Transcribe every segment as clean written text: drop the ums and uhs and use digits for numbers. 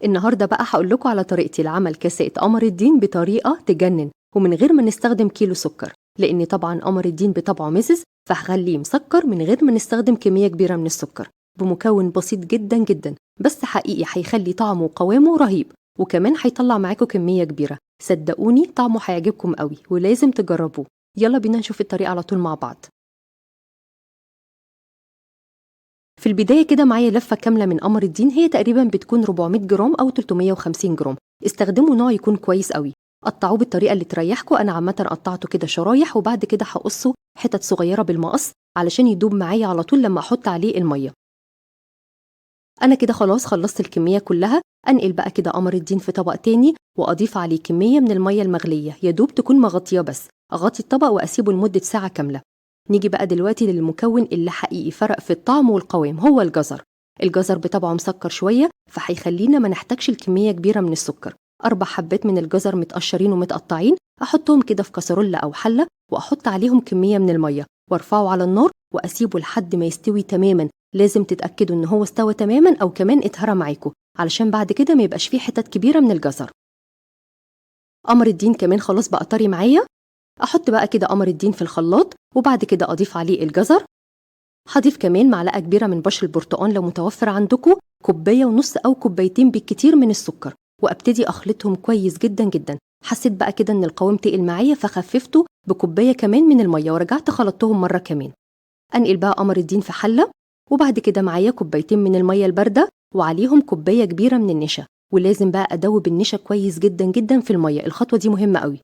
النهارده بقى هقول لكم على طريقتي لعمل كاسات قمر الدين بطريقه تجنن ومن غير ما نستخدم كيلو سكر، لان طبعا قمر الدين بطبعه مزز فهخليه مسكر من غير ما نستخدم كميه كبيره من السكر بمكون بسيط جدا جدا، بس حقيقي هيخلي طعمه وقوامه رهيب وكمان هيطلع معاكم كميه كبيره. صدقوني طعمه هيعجبكم قوي ولازم تجربوه. يلا بينا نشوف الطريقه على طول مع بعض. في البداية كده معايا لفة كاملة من قمر الدين، هي تقريبا بتكون 400 جرام أو 350 جرام. استخدموا نوع يكون كويس قوي، قطعوه بالطريقة اللي تريحكم. أنا عامة قطعته كده شرايح وبعد كده هقصه حتت صغيرة بالمقص علشان يدوب معايا على طول لما أحط عليه المية. أنا كده خلاص خلصت الكمية كلها. أنقل بقى كده قمر الدين في طبق تاني وأضيف عليه كمية من المية المغلية يدوب تكون مغطية، بس أغطي الطبق وأسيبه لمدة ساعة كاملة. نيجي بقى دلوقتي للمكون اللي حقيقي فرق في الطعم والقوام، هو الجزر. الجزر بطبعه مسكر شوية فهيخلينا ما نحتاجش الكمية كبيرة من السكر. 4 حبات من الجزر متقشرين ومتقطعين، أحطهم كده في كسرولة أو حلة وأحط عليهم كمية من المية وارفعه على النار وأسيبه لحد ما يستوي تماما. لازم تتأكدوا إن هو استوى تماما أو كمان اتهرى معاكم علشان بعد كده ما يبقاش فيه حتت كبيرة من الجزر. قمر الدين كمان خلاص بقى طري معايا. احط بقى كده قمر الدين في الخلاط وبعد كده اضيف عليه الجزر. هضيف كمان معلقه كبيره من بشر البرتقال لو متوفر عندكم، كوبايه ونص او كوبايتين بالكتير من السكر، وابتدي اخلطهم كويس جدا جدا. حسيت بقى كده ان القوام تقل معايا فخففته بكوبايه كمان من الميه ورجعت خلطتهم مره كمان. انقل بقى قمر الدين في حله وبعد كده معايا كوبايتين من الميه البارده وعليهم كوبايه كبيره من النشا، ولازم بقى ادوب النشا كويس جدا جدا في الميه، الخطوه دي مهمه قوي.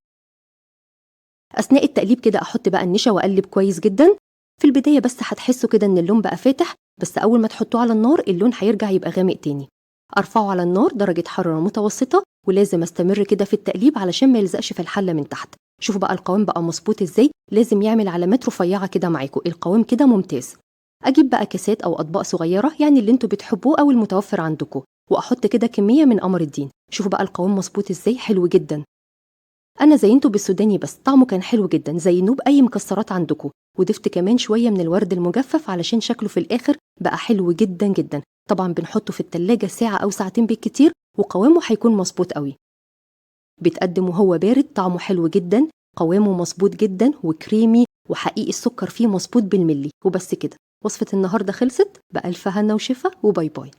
اثناء التقليب كده احط بقى النشا واقلب كويس جدا. في البدايه بس هتحسوا كده ان اللون بقى فاتح، بس اول ما تحطوه على النار اللون هيرجع يبقى غامق تاني. ارفعه على النار درجه حراره متوسطه ولازم استمر كده في التقليب علشان ما يلزقش في الحله من تحت. شوفوا بقى القوام بقى مظبوط ازاي، لازم يعمل علامات رفيعه كده معاكم، القوام كده ممتاز. اجيب بقى كاسات او اطباق صغيره يعني اللي انتوا بتحبوه او المتوفر عندكم، واحط كده كميه من قمر الدين. شوفوا بقى القوام مظبوط ازاي، حلو جدا. انا زينته بالسوداني بس طعمه كان حلو جدا، زينوه باي مكسرات عندكم، وضفت كمان شويه من الورد المجفف علشان شكله في الاخر بقى حلو جدا جدا. طبعا بنحطه في التلاجة ساعه او ساعتين بالكتير وقوامه هيكون مظبوط قوي. بيتقدم وهو بارد، طعمه حلو جدا، قوامه مظبوط جدا وكريمي وحقيقي السكر فيه مظبوط بالملي. وبس كده، وصفه النهارده خلصت، بألف هنا وشفا وباي باي.